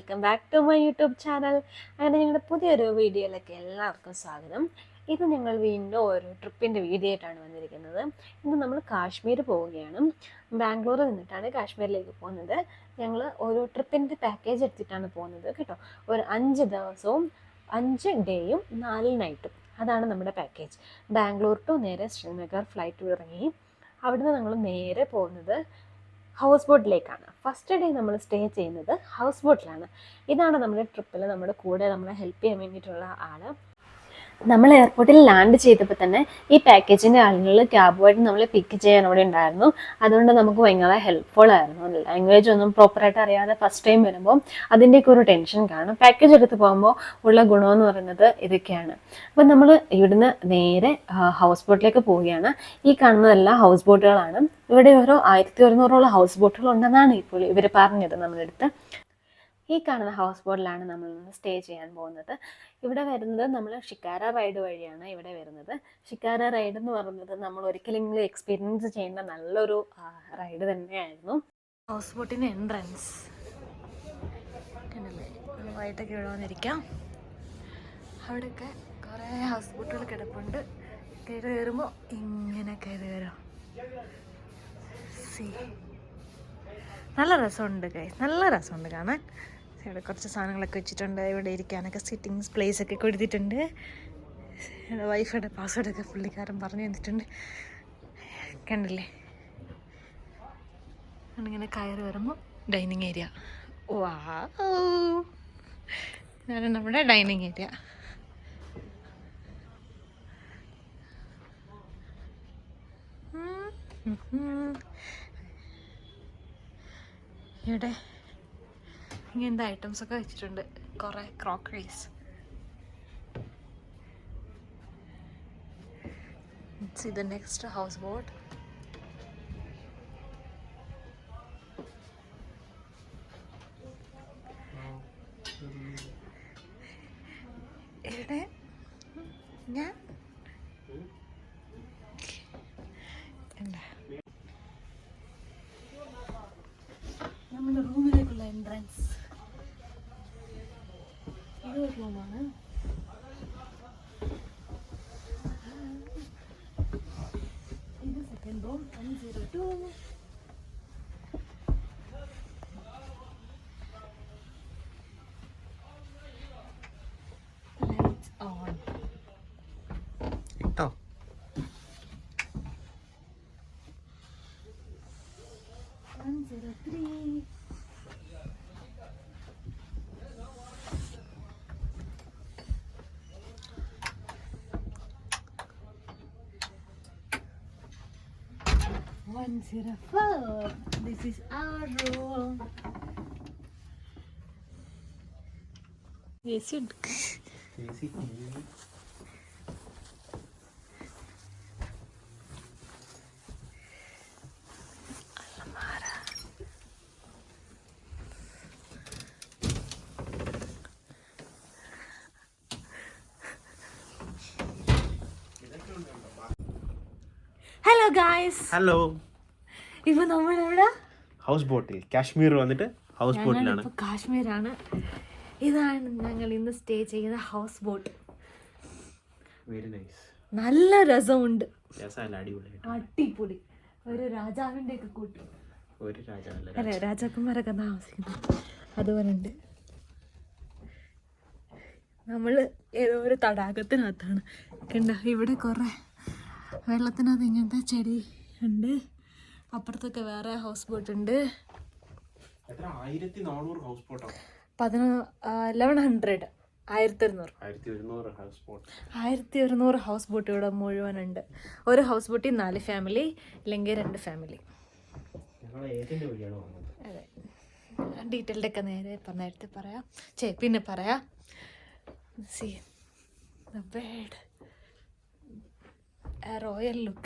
Welcome back to my YouTube channel. അങ്ങനെ ഞങ്ങളുടെ പുതിയൊരു വീഡിയോയിലേക്ക് എല്ലാവർക്കും സ്വാഗതം. ഇത് ഞങ്ങൾ വീണ്ടും ഒരു ട്രിപ്പിൻ്റെ വീഡിയോ ആയിട്ടാണ് വന്നിരിക്കുന്നത്. ഇന്ന് നമ്മൾ കാശ്മീർ പോവുകയാണ്. ബാംഗ്ലൂരിൽ നിന്നിട്ടാണ് കാശ്മീരിലേക്ക് പോകുന്നത്. ഞങ്ങൾ ഒരു ട്രിപ്പിൻ്റെ പാക്കേജ് എടുത്തിട്ടാണ് പോകുന്നത് കേട്ടോ. ഒരു 5 ദിവസവും 5 ഡേയും 4 നൈറ്റും, അതാണ് നമ്മുടെ പാക്കേജ്. ബാംഗ്ലൂർ ടു നേരെ ശ്രീനഗർ ഫ്ലൈറ്റ് ഇറങ്ങി അവിടുന്ന് ഞങ്ങൾ നേരെ പോകുന്നത് ഹൗസ് ബോട്ടിലേക്കാണ്. ഫസ്റ്റ് ഡേ നമ്മൾ സ്റ്റേ ചെയ്യുന്നത് ഹൗസ് ബോട്ടിലാണ്. ഇതാണ് നമ്മുടെ ട്രിപ്പിൽ നമ്മുടെ കൂടെ നമ്മളെ ഹെൽപ്പ് ചെയ്യാൻ വേണ്ടിയിട്ടുള്ള ആൾ. നമ്മൾ എയർപോർട്ടിൽ ലാൻഡ് ചെയ്തപ്പോൾ തന്നെ ഈ പാക്കേജിൻ്റെ ആളുകൾ ക്യാബുമായിട്ട് നമ്മളെ പിക്ക് ചെയ്യാൻ അവിടെ ഉണ്ടായിരുന്നു. അതുകൊണ്ട് നമുക്ക് ഭയങ്കര ഹെൽപ്ഫുൾ ആയിരുന്നു. ലാംഗ്വേജ് ഒന്നും പ്രോപ്പറായിട്ട് അറിയാതെ ഫസ്റ്റ് ടൈം വരുമ്പോൾ അതിൻ്റെയൊക്കെ ഒരു ടെൻഷൻ കാണും. പാക്കേജ് എടുത്ത് പോകുമ്പോൾ ഉള്ള ഗുണമെന്ന് പറയുന്നത് ഇതൊക്കെയാണ്. അപ്പം നമ്മൾ ഇവിടുന്ന് നേരെ ഹൗസ് ബോട്ടിലേക്ക് പോവുകയാണ്. ഈ കാണുന്നതെല്ലാം ഹൗസ് ബോട്ടുകളാണ്. ഇവിടെ ഓരോ 1100 ഹൗസ് ബോട്ടുകൾ ഉണ്ടെന്നാണ് ഇപ്പോൾ ഇവർ പറഞ്ഞത് നമ്മുടെ അടുത്ത്. ഈ കാണുന്ന ഹൗസ് ബോട്ടിലാണ് നമ്മൾ സ്റ്റേ ചെയ്യാൻ പോകുന്നത്. ഇവിടെ വരുന്നത് നമ്മൾ ഷിക്കാര റൈഡ് വഴിയാണ് ഇവിടെ വരുന്നത്. ഷിക്കാര റൈഡ് എന്ന് പറയുന്നത് നമ്മൾ ഒരിക്കലെങ്കിലും എക്സ്പീരിയൻസ് ചെയ്യേണ്ട നല്ലൊരു റൈഡ് തന്നെയായിരുന്നു. ഹൗസ് ബോട്ടിൻ്റെ എൻട്രൻസ് കണ്ടല്ലേ, വൈകിട്ടൊക്കെ ഇവിടെ വന്നിരിക്കാം. അവിടെയൊക്കെ കുറേ ഹൗസ് ബോട്ടുകൾ കിടപ്പുണ്ട്. കയറി കയറുമ്പോൾ ഇങ്ങനെ കയറി വരാം. നല്ല രസമുണ്ട് ഗൈസ്, നല്ല രസമുണ്ട് കാണാൻ. ഇവിടെ കുറച്ച് സാധനങ്ങളൊക്കെ വെച്ചിട്ടുണ്ട്. ഇവിടെ ഇരിക്കാനൊക്കെ സിറ്റിങ്സ് പ്ലേസ് ഒക്കെ കൊടുത്തിട്ടുണ്ട്. എൻ്റെ വൈഫയുടെ പാസ്വേഡൊക്കെ പുള്ളിക്കാരൻ പറഞ്ഞു തന്നിട്ടുണ്ട്. കണ്ടില്ലേ, ഇങ്ങനെ കയറി വരുമ്പോൾ ഡൈനിങ് ഏരിയ. വാ, ഇതാണ് നമ്മുടെ ഡൈനിങ് ഏരിയ. ഇവിടെ ഇങ്ങനത്തെ ഐറ്റംസൊക്കെ വെച്ചിട്ടുണ്ട്, കുറേ crockeries. See the next houseboat. ഇവിടെ ഞാൻ നമ്മുടെ റൂമിലേക്കുള്ള എൻട്രൻസ്. ഇതൊരു റൂമാണ്. ഇത് സെക്കൻഡ് റൂം 102. ലൈറ്റ്സ് ഓൺ കേട്ടോ. 103. This is our room. AC ഉണ്ട്. Hello guys, hello. ഇപ്പൊ നമ്മളെവിടെ? ഹൗസ് ബോട്ടിൽ. കാശ്മീർ വന്നിട്ട് ഹൗസ് ബോട്ടിലാണ്. കാശ്മീരാണ്. ഇതാണ് ഞങ്ങൾ ഇന്ന് സ്റ്റേ ചെയ്യുന്ന ഹൗസ് ബോട്ട്. Very nice. നല്ല രസമുണ്ട്, അടിപൊളി. ഒരു രാജാവിന്റെ ഒക്കെ കൂട്ടി. ഒരു രാജാവല്ല, അല്ലെ, രാജാക്കന്മാരൊക്കെ താമസിക്കുന്നു. അതുപോലെ ഉണ്ട്. നമ്മള് ഏതോ ഒരു തടാകത്തിനകത്താണ്. കണ്ട, ഇവിടെ കുറെ വെള്ളത്തിനകത്ത് ഇങ്ങനത്തെ ചെടി ഉണ്ട്. അപ്പുറത്തൊക്കെ വേറെ ഹൗസ് ബോട്ട് ഉണ്ട്. 1100 ഹൗസ് ബോട്ടാണ്. 1100 1100 ഹൗസ് ബോട്ട് ഇവിടെ മുഴുവനുണ്ട്. ഒരു ഹൗസ് ബോട്ടിൽ 4 ഫാമിലി, ഇല്ലെങ്കിൽ 2 ഫാമിലി. അതെ, ഡീറ്റെയിൽഡൊക്കെ നേരത്തെ പറയാം. പിന്നെ പറയാം. See the bed, a royal look.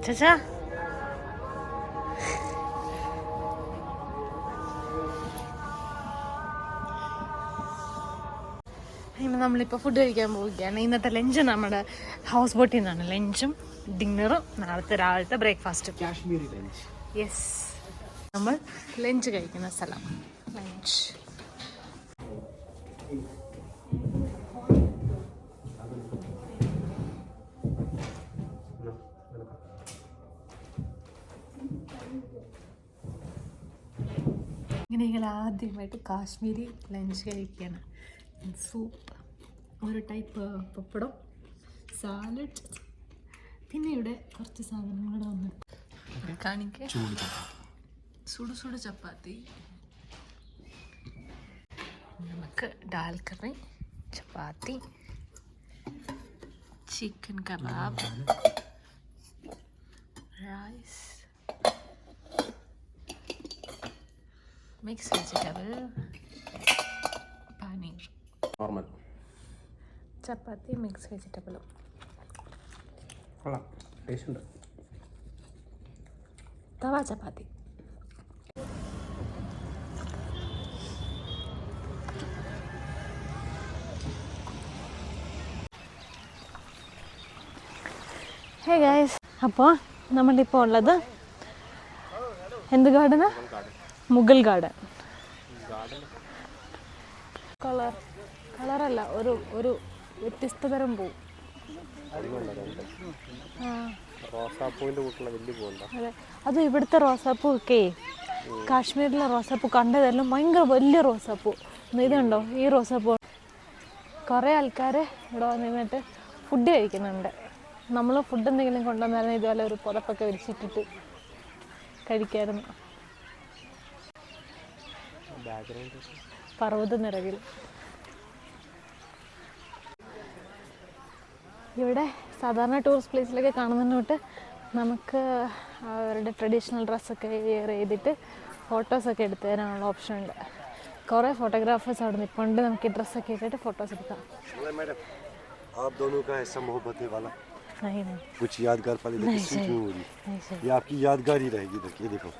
Chacha, നമ്മളിപ്പോൾ ഫുഡ് കഴിക്കാൻ പോവുകയാണ്. ഇന്നത്തെ ലഞ്ച് നമ്മുടെ ഹൗസ് ബോട്ടിൽ നിന്നാണ്. ലഞ്ചും ഡിന്നറും നാളത്തെ രാവിലത്തെ ബ്രേക്ക്ഫാസ്റ്റും. കാശ്മീരി ലഞ്ച്. യെസ്, നമ്മൾ ലഞ്ച് കഴിക്കുന്ന സ്ഥലം. ലഞ്ച് ഇങ്ങനെ ഞങ്ങൾ ആദ്യമായിട്ട് കാശ്മീരി ലഞ്ച് കഴിക്കുകയാണ്. സൂപ്പ്, ഒരു ടൈപ്പ് പപ്പടം, സാലഡ്, പിന്നെ ഇവിടെ കുറച്ച് സാധനങ്ങളുടെ വന്നു കാണിക്കുക. സുടു സുടു ചപ്പാത്തി, നമുക്ക് ദാൽ curry, chapati, chicken kebab, rice, mix vegetable, paneer, normal chapati, mix വെജിറ്റബിളും. കൊള്ളാം, ടേസ്റ്റ് ഉണ്ട്. തവ ചപ്പാത്തി. ഹേ ഗൈസ്, അപ്പോൾ നമ്മളിപ്പോൾ ഉള്ളത് എന്ത് ഗാർഡനാ? മുഗൾ ഗാർഡൻ. കളറല്ല, ഒരു വ്യത്യസ്ത തരം പൂ. അതെ, അത് ഇവിടുത്തെ റോസാപ്പൂ ഒക്കെ കാശ്മീരിലെ റോസാപ്പൂ കണ്ടതെല്ലാം ഭയങ്കര വലിയ റോസാപ്പൂ. ഇതുണ്ടോ ഈ റോസാപ്പൂ? കുറേ ആൾക്കാർ ഇവിടെ വന്നിട്ട് ഫുഡ് കഴിക്കുന്നുണ്ട്. നമ്മൾ ഫുഡ് എന്തെങ്കിലും കൊണ്ടുവന്നായിരുന്നു ഇതുപോലെ ഒരു പുതപ്പൊക്കെ വിരിച്ചിട്ടിട്ട് കഴിക്കായിരുന്നു. പർവ്വത നിറകിൽ ഇവിടെ സാധാരണ ടൂറിസ്റ്റ് പ്ലേസിലൊക്കെ കാണുന്നതിനോട്ട് നമുക്ക് അവരുടെ ട്രഡീഷണൽ ഡ്രസ്സൊക്കെ വെയർ ചെയ്തിട്ട് ഫോട്ടോസൊക്കെ എടുത്തു തരാനുള്ള ഓപ്ഷൻ ഉണ്ട്. കുറേ ഫോട്ടോഗ്രാഫേഴ്സ് അവിടെ നിൽപ്പുണ്ട്. നമുക്ക് ഈ ഡ്രസ്സൊക്കെ ഇട്ടിട്ട് ഫോട്ടോസ് എടുക്കാം. कुछ यादगार पल देखिए, शूट नहीं हो रही, ये आपकी यादगार ही रहेगी. देखिए देखो,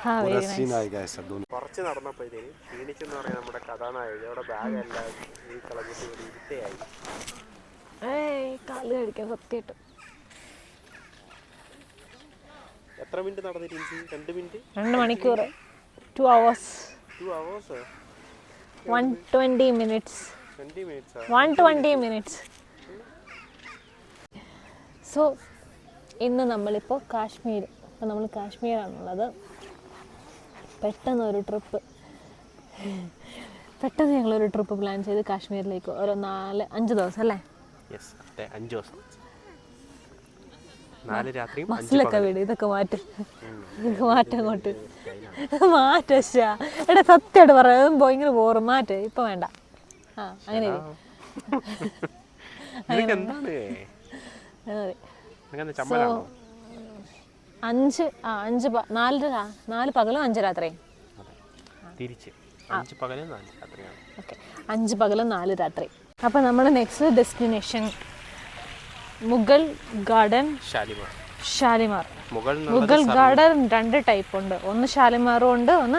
पूरा सीन आएगा ऐसा दोनों. കുറച്ച് നടന്നപ്പോഴത്തേന് ക്ഷീണിച്ചെന്ന് പറയാൻ നമ്മുടെ കഥാനായകൻ അവിടെ ബാഗെല്ലാം ഈ കളഞ്ഞിട്ട് ഇരുട്ടയായി. കാല് കഴിക്കാൻ സത്യമായിട്ട്. എത്ര മിനിറ്റ് നടന്നിട്ട്? 2 മിനിറ്റ്, 2 മണിക്കൂർ, 2 hours, 2 hours, 120 minutes, 20 minutes, 120 minutes. So ഇന്ന് നമ്മളിപ്പോൾ കാശ്മീർ, ഇപ്പോൾ നമ്മൾ കാശ്മീരാണുള്ളത്. പെട്ടെന്ന് ഞങ്ങളൊരു ട്രിപ്പ് പ്ലാൻ ചെയ്ത് കാശ്മീരിലേക്ക് ഒരു 4-5 ദിവസം അല്ലേ? 5 ദിവസം, 4 രാത്രിയും. ബസ്സിലൊക്കെ വീട് ഇതൊക്കെ മാറ്റങ്ങോട്ട് മാറ്റാ. എടാ സത്യമായിട്ട് പറയാം, ഭയങ്കര ബോറ്. മാറ്റ്, ഇപ്പം വേണ്ട. അങ്ങനെ എന്താണ് 4 പകലും 5 രാത്രി. തിരിച്ച് 5 പകലും 4 രാത്രിയാണ്. ഓക്കെ, 5 പകലും 4 രാത്രി. അപ്പോൾ നമ്മൾ next destination Mughal garden, Shalimar. Mughal garden 2 type ഉണ്ട്. ഒന്ന് ഷാലിമാറും ഉണ്ട്, ഒന്ന്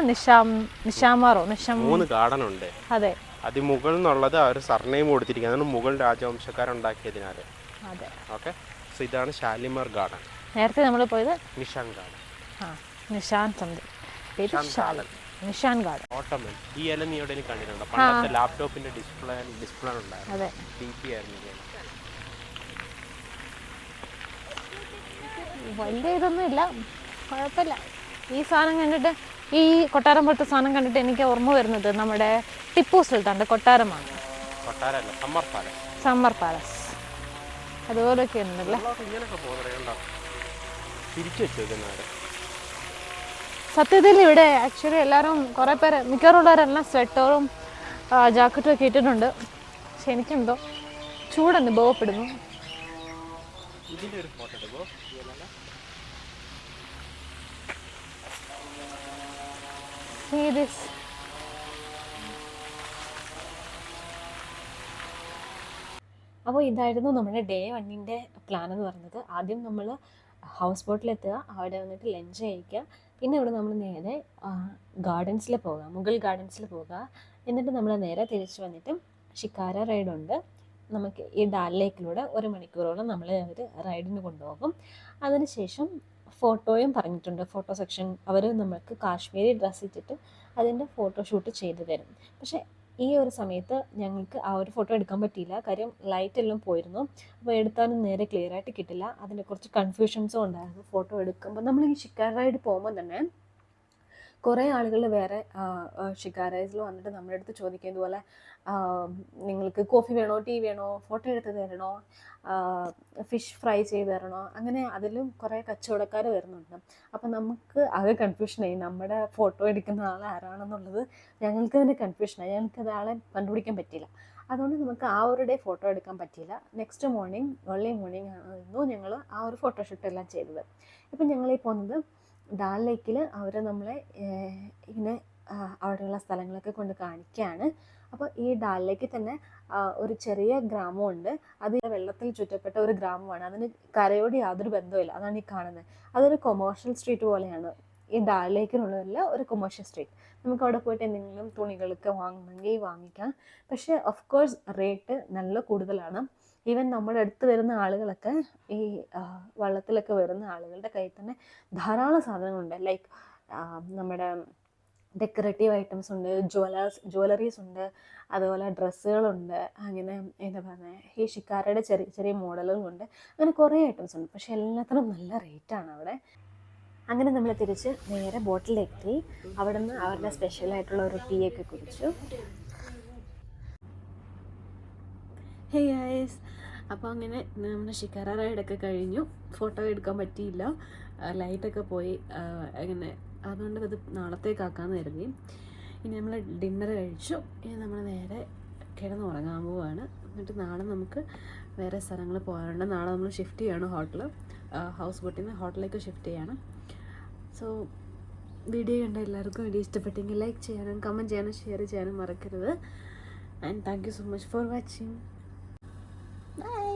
നിഷാമാറോ. 3 ഗാർഡൻ ഉണ്ട്. അതെ, അതിമുഗൾ എന്നുള്ളത് അവർ സർനെയിം കൊടുത്തിരിക്കുന്നത് മുഗൾ രാജവംശക്കാരുണ്ടാക്കിയതിനാൽ. അതെ, ഓക്കെ. സോ ഇതാണ് ഷാലിമാർ ഗാർഡൻ. നേരത്തെ നമ്മൾ പോയത് Nishan garden. Nishan garden. Ottoman. ഈ ഇല നീ എവിടെ കണ്ടിട്ടുണ്ടോ? പണ്ടത്തെ ലാപ്ടോപ്പിന്റെ ഡിസ്പ്ലേ ഉണ്ടായിരുന്നു. അതെ, DP ആയിരുന്നു. വലിയ ഇതൊന്നും ഇല്ല, കുഴപ്പമില്ല. ഈ സാധനം കണ്ടിട്ട്, ഈ കൊട്ടാരം പോലത്തെ സാധനം കണ്ടിട്ട് എനിക്ക് ഓർമ്മ വരുന്നത് നമ്മുടെ ടിപ്പു സുൽത്താൻ്റെ കൊട്ടാരമാണ്. കൊട്ടാരമല്ല, സമ്മർ പാലസ്. അതുപോലൊക്കെ ഉണ്ടല്ലേ. സത്യത്തിൽ ഇവിടെ ആക്ച്വലി എല്ലാവരും കുറേ പേര്, മിക്കവാറുള്ളവരെല്ലാം സ്വെറ്ററും ജാക്കറ്റും ഒക്കെ ഇട്ടിട്ടുണ്ട്. പക്ഷെ എനിക്കെന്തോ ചൂടനുഭവപ്പെടുന്നു. See this. അപ്പോൾ ഇതായിരുന്നു നമ്മുടെ ഡേ 1ൻ്റെ പ്ലാൻ എന്ന് പറയുന്നത്. ആദ്യം നമ്മൾ ഹൗസ് ബോട്ടിലെത്തുക, അവിടെ വന്നിട്ട് ലഞ്ച് കഴിക്കുക, പിന്നെ ഇവിടെ നമ്മൾ നേരെ ഗാർഡൻസിൽ പോകുക, മുഗൾ ഗാർഡൻസിൽ പോകുക. എന്നിട്ട് നമ്മൾ നേരെ തിരിച്ച് വന്നിട്ട് ഷിക്കാര റൈഡുണ്ട്. നമുക്ക് ഈ ഡാൽ ലേക്കിലൂടെ 1 മണിക്കൂറോളം നമ്മളെ അവർ റൈഡിന് കൊണ്ടുപോകും. അതിനുശേഷം ഫോട്ടോയും പറഞ്ഞിട്ടുണ്ട്, ഫോട്ടോ സെക്ഷൻ. അവർ നമുക്ക് കാശ്മീരി ഡ്രസ്സ് ഇട്ടിട്ട് അതിൻ്റെ ഫോട്ടോഷൂട്ട് ചെയ്തു തരും. പക്ഷേ ഈ ഒരു സമയത്ത് ഞങ്ങൾക്ക് ആ ഒരു ഫോട്ടോ എടുക്കാൻ പറ്റിയില്ല, കാര്യം ലൈറ്റ് എല്ലാം പോയിരുന്നു. അപ്പോൾ എടുത്താലും നേരെ ക്ലിയർ ആയിട്ട് കിട്ടില്ല. അതിൻ്റെ കുറച്ച് കൺഫ്യൂഷൻസും ഉണ്ടായിരുന്നു ഫോട്ടോ എടുക്കുമ്പോൾ. നമ്മൾ ഈ ഷിക്കാര റൈഡ് പോകുമ്പോൾ തന്നെ കുറേ ആളുകൾ വേറെ ഷിക്കാരൈസിൽ വന്നിട്ട് നമ്മുടെ അടുത്ത് ചോദിക്കും, ഇതുപോലെ നിങ്ങൾക്ക് കോഫി വേണോ, ടീ വേണോ, ഫോട്ടോ എടുത്ത് തരണോ, ഫിഷ് ഫ്രൈ ചെയ്ത് തരണോ, അങ്ങനെ അതിലും കുറേ കച്ചവടക്കാർ വരുന്നുണ്ട്. അപ്പം നമുക്ക് ആകെ കൺഫ്യൂഷനായി, നമ്മുടെ ഫോട്ടോ എടുക്കുന്ന ആൾ ആരാണെന്നുള്ളത് ഞങ്ങൾക്ക് തന്നെ കൺഫ്യൂഷനായി. ഞങ്ങൾക്കത് ആളെ കണ്ടുപിടിക്കാൻ പറ്റിയില്ല. അതുകൊണ്ട് നമുക്ക് ആ ഒരു ഡേ ഫോട്ടോ എടുക്കാൻ പറ്റിയില്ല. നെക്സ്റ്റ് മോർണിംഗ്, ഏർലി മോർണിംഗ് ആയിരുന്നു ഞങ്ങൾ ആ ഒരു ഫോട്ടോഷൂട്ടെല്ലാം ചെയ്തത്. ഇപ്പം ഞങ്ങളീ പോകുന്നത് ഡാൽ ലേക്കിൽ അവർ നമ്മളെ ഇങ്ങനെ അവിടെയുള്ള സ്ഥലങ്ങളൊക്കെ കൊണ്ട് കാണിക്കുകയാണ്. അപ്പോൾ ഈ ഡാൽ ലേക്കിൽ തന്നെ ഒരു ചെറിയ ഗ്രാമമുണ്ട്. അത് വെള്ളത്തിൽ ചുറ്റപ്പെട്ട ഒരു ഗ്രാമമാണ്. അതിന് കരയോട് യാതൊരു ബന്ധവുമില്ല. അതാണ് ഈ കാണുന്നത്. അതൊരു കൊമേഴ്ഷ്യൽ സ്ട്രീറ്റ് പോലെയാണ്. ഈ ഡാൽ ലേക്കിനുള്ളതല്ല, ഒരു കൊമേഴ്ഷ്യൽ സ്ട്രീറ്റ്. നമുക്ക് അവിടെ പോയിട്ട് എന്തെങ്കിലും തുണികളൊക്കെ വാങ്ങണമെങ്കിൽ വാങ്ങിക്കാം. പക്ഷേ ഓഫ് കോഴ്സ് റേറ്റ് നല്ല കൂടുതലാണ്. ഈവൻ നമ്മുടെ അടുത്ത് വരുന്ന ആളുകളൊക്കെ, ഈ വള്ളത്തിലൊക്കെ വരുന്ന ആളുകളുടെ കയ്യിൽ തന്നെ ധാരാളം സാധനങ്ങളുണ്ട്. ലൈക്ക് നമ്മുടെ ഡെക്കറേറ്റീവ് ഐറ്റംസ് ഉണ്ട്, ജ്വല്ലറീസ് ഉണ്ട്, അതുപോലെ ഡ്രസ്സുകളുണ്ട്, അങ്ങനെ എന്താ പറയുക, ഈ ഷിക്കാരയുടെ ചെറിയ ചെറിയ മോഡലുകളുണ്ട്. അങ്ങനെ കുറേ ഐറ്റംസ് ഉണ്ട്. പക്ഷേ എല്ലാത്തിനും നല്ല റേറ്റാണ് അവിടെ. അങ്ങനെ നമ്മൾ തിരിച്ച് നേരെ ബോട്ടിലെത്തി. അവിടെ നിന്ന് അവരുടെ സ്പെഷ്യലായിട്ടുള്ള ഒരു ടീ ഒക്കെ കുടിച്ചു. ഹേ ഗൈസ്, അപ്പോൾ അങ്ങനെ നമ്മുടെ ഷിക്കാര റൈഡൊക്കെ കഴിഞ്ഞു. ഫോട്ടോ എടുക്കാൻ പറ്റിയില്ല, ലൈറ്റൊക്കെ പോയി. അങ്ങനെ അതുകൊണ്ട് അത് നാളത്തേക്കാക്കാമെന്ന് കരുതി. ഇനി നമ്മൾ ഡിന്നർ കഴിച്ചു. ഇനി നമ്മൾ നേരെ കിടന്നുറങ്ങാൻ പോവുകയാണ്. എന്നിട്ട് നാളെ നമുക്ക് വേറെ സ്ഥലങ്ങൾ പോകാറുണ്ട്. നാളെ നമ്മൾ ഷിഫ്റ്റ് ചെയ്യണം, ഹൗസ് ബോട്ടിൽ നിന്ന് ഹോട്ടലിലേക്ക് ഷിഫ്റ്റ് ചെയ്യണം. സോ വീഡിയോ കണ്ട എല്ലാവർക്കും വീഡിയോ ഇഷ്ടപ്പെട്ടെങ്കിൽ ലൈക്ക് ചെയ്യാനും കമൻറ്റ് ചെയ്യാനും ഷെയർ ചെയ്യാനും മറക്കരുത്. And thank you so much for watching. Bye.